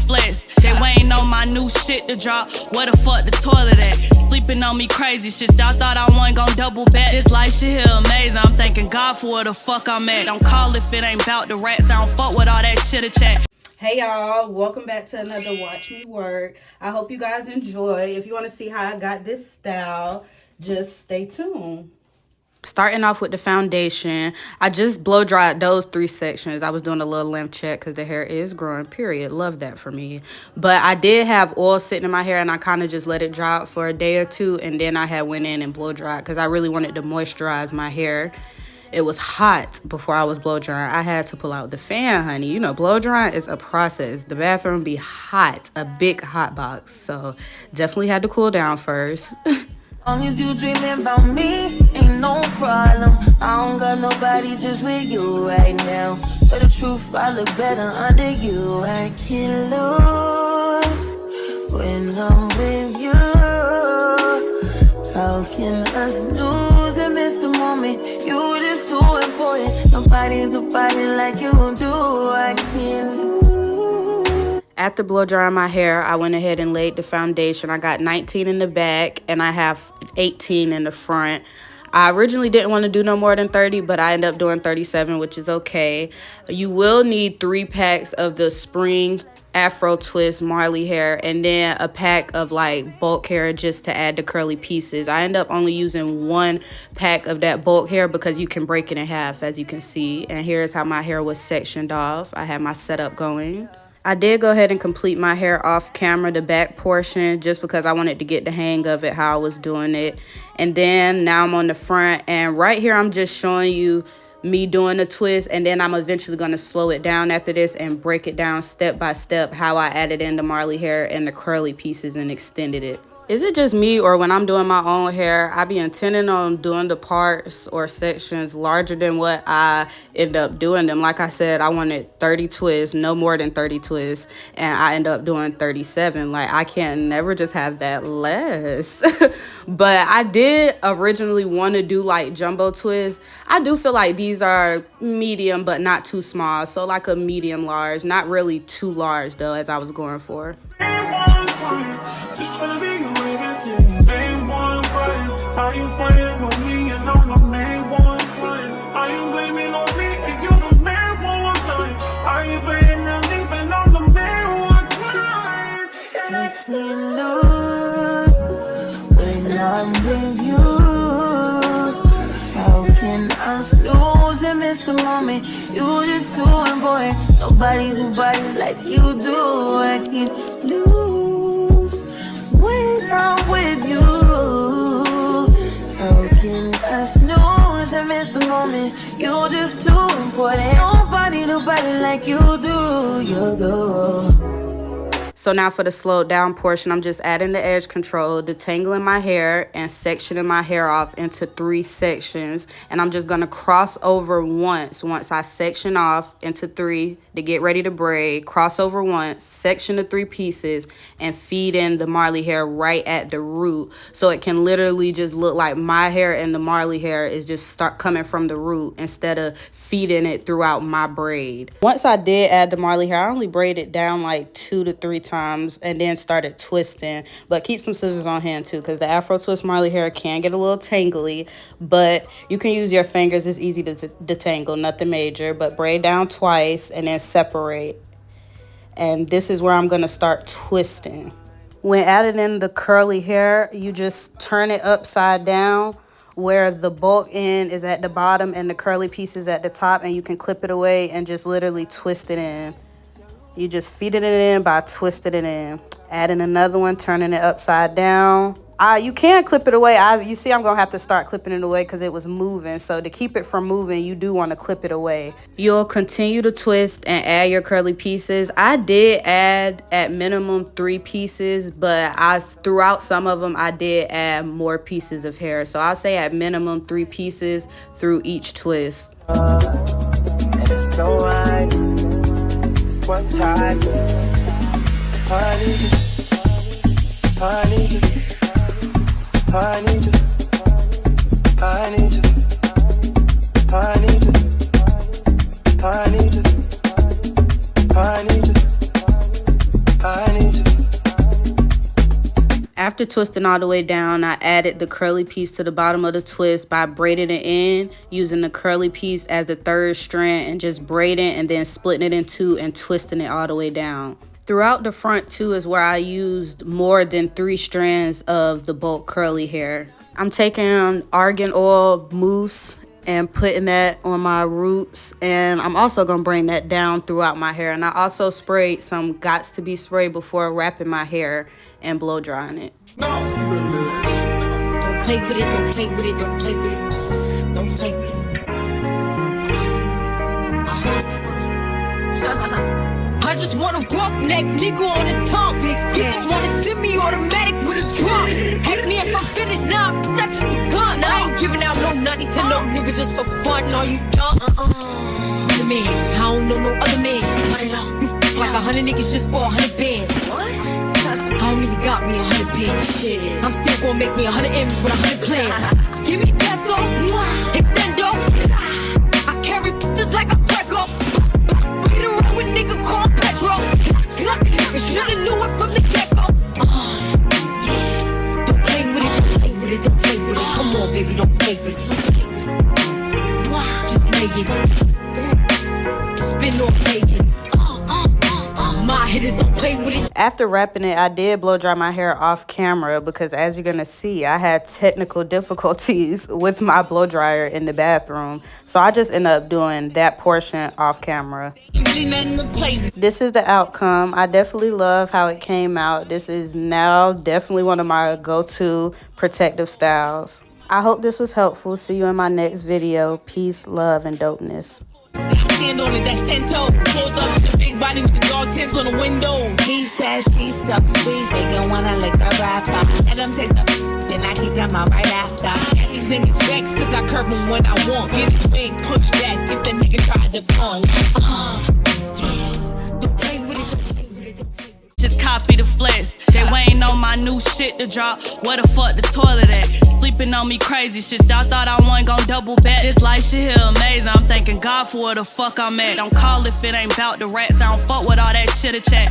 flex. They waiting on my new shit to drop. Where the fuck the toilet at? Sleeping on me crazy shit. Y'all thought I wasn't gon' double back. This life shit here amazing. I'm thanking God for where the fuck I'm at. Don't call if it ain't bout the rats. I don't fuck with all that chitter chat. Hey y'all, welcome back to another Watch Me Work. I hope you guys enjoy. If you want to see how I got this style, just stay tuned. Starting off with the foundation, I just blow dried those 3 sections. I was doing a little length check because the hair is growing, period. Love that for me. But I did have oil sitting in my hair, and I kind of just let it dry out for a day or two, and then I had went in and blow dried because I really wanted to moisturize my hair. It was hot before I was blow drying. I had to pull out the fan, honey. You know, blow drying is a process. The bathroom be hot, a big hot box. So definitely had to cool down first. Long as you dreaming about me, ain't no problem. I don't got nobody just with you right now. But the truth, I look better under you. I can't lose when I'm with you. How can us lose and miss the moment? You just too important. Nobody's nobody like you do. I can't lose. After blow drying my hair, I went ahead and laid the foundation. I got 19 in the back and I have 18 in the front. I originally didn't want to do no more than 30, but I ended up doing 37, which is okay. You will need 3 packs of the spring Afro twist Marley hair and then a pack of like bulk hair just to add the curly pieces. I end up only using 1 pack of that bulk hair because you can break it in half, as you can see. And here's how my hair was sectioned off. I had my setup going. I did go ahead and complete my hair off camera, the back portion, just because I wanted to get the hang of it, how I was doing it. And then now I'm on the front, and right here I'm just showing you me doing the twist, and then I'm eventually going to slow it down after this and break it down step by step how I added in the Marley hair and the curly pieces and extended it. Is it just me, or when I'm doing my own hair, I be intending on doing the parts or sections larger than what I end up doing them? Like I said, I wanted 30 twists, no more than 30 twists, and I end up doing 37. Like, I can never just have that less. But I did originally want to do like jumbo twists. I do feel like these are medium, but not too small. So like a medium large, not really too large though, as I was going for. Just tryna be your everything. Main one crying. How you fighting on me and I'm the main one crying? How you blaming on me and you the main one crying? How you blaming on me and I'm the main one crying? I can't lose when I'm with you. How can us lose and miss the moment? You just too important. Nobody like you do. I can't lose when I'm with you. How can us lose and miss the moment? You just too important. Nobody like you do. You do. So now for the slowed down portion, I'm just adding the edge control, detangling my hair, and sectioning my hair off into 3 sections. And I'm just going to cross over once I section off into 3 to get ready to braid. Cross over once, section the 3 pieces, and feed in the Marley hair right at the root. So it can literally just look like my hair and the Marley hair is just start coming from the root instead of feeding it throughout my braid. Once I did add the Marley hair, I only braided down like 2 to 3 times and then started twisting, but keep some scissors on hand too, because the Afro twist Marley hair can get a little tangly, but you can use your fingers. It's easy to detangle, nothing major. But braid down twice and then separate, and this is where I'm going to start twisting. When adding in the curly hair, you just turn it upside down where the bulk end is at the bottom and the curly piece is at the top, and you can clip it away and just literally twist it in. You just feeding it in by twisting it in. Adding another one, turning it upside down. You can clip it away. You see I'm going to have to start clipping it away because it was moving. So to keep it from moving, you do want to clip it away. You'll continue to twist and add your curly pieces. I did add at minimum 3 pieces, but throughout some of them, I did add more pieces of hair. So I'll say at minimum 3 pieces through each twist. And it's so high. One time, I need you, I need you, I need you, I need you, I need you, I need you, I need you, After twisting all the way down, I added the curly piece to the bottom of the twist by braiding it in, using the curly piece as the third strand and just braiding and then splitting it in two and twisting it all the way down. Throughout the front too is where I used more than 3 strands of the bulk curly hair. I'm taking argan oil mousse and putting that on my roots, and I'm also gonna bring that down throughout my hair. And I also sprayed some Gots to Be spray before wrapping my hair and blow drying it. Don't play with it, don't play with it, don't play with it, don't play with it. I just want a roughneck nigga on the tongue. You just wanna send me automatic with a drum. Ask me if I'm finished now, I just begun. I ain't giving out no nutty to no nigga just for fun. Are you dumb? Other man, I don't know no other man. You f like 100 niggas just for 100 bands. What? I don't even got me 100 bands. I'm still gonna make me 100 M's with 100 plans. Give me peso, extendo. I carry just like a Greco. Beat around with nigga called Petro. Suck nigga, shoulda knew it from the get-go. Yeah. Don't play with it, don't play with it, don't play with it. Come on, baby, don't play with it. Just lay it. Spin or play it. My hitters don't play with it. After wrapping it, I did blow dry my hair off camera because, as you're gonna see, I had technical difficulties with my blow dryer in the bathroom. So I just ended up doing that portion off camera. This is the outcome. I definitely love how it came out. This is now definitely one of my go-to protective styles. I hope this was helpful. See you in my next video. Peace, love, and dopeness. Stand on it, that's 10 toes. Pulled up with the big body with the dog tents on the window. He says she's so sweet, they gon' wanna lick the rapper. Let them taste the then I keep them out right after. Got these niggas vexed cause I curve them when I want. Get his wing pushed back if the nigga tried to fall. Don't play with it, don't play with it, don't play with it. Just copy the flex. They waiting on my new shit to drop. Where the fuck the toilet at? Sleeping on me crazy shit. Y'all thought I wasn't gon' double back. This life shit here amazing. I'm thanking God for where the fuck I'm at. Don't call if it ain't bout the rats. I don't fuck with all that chitter chat.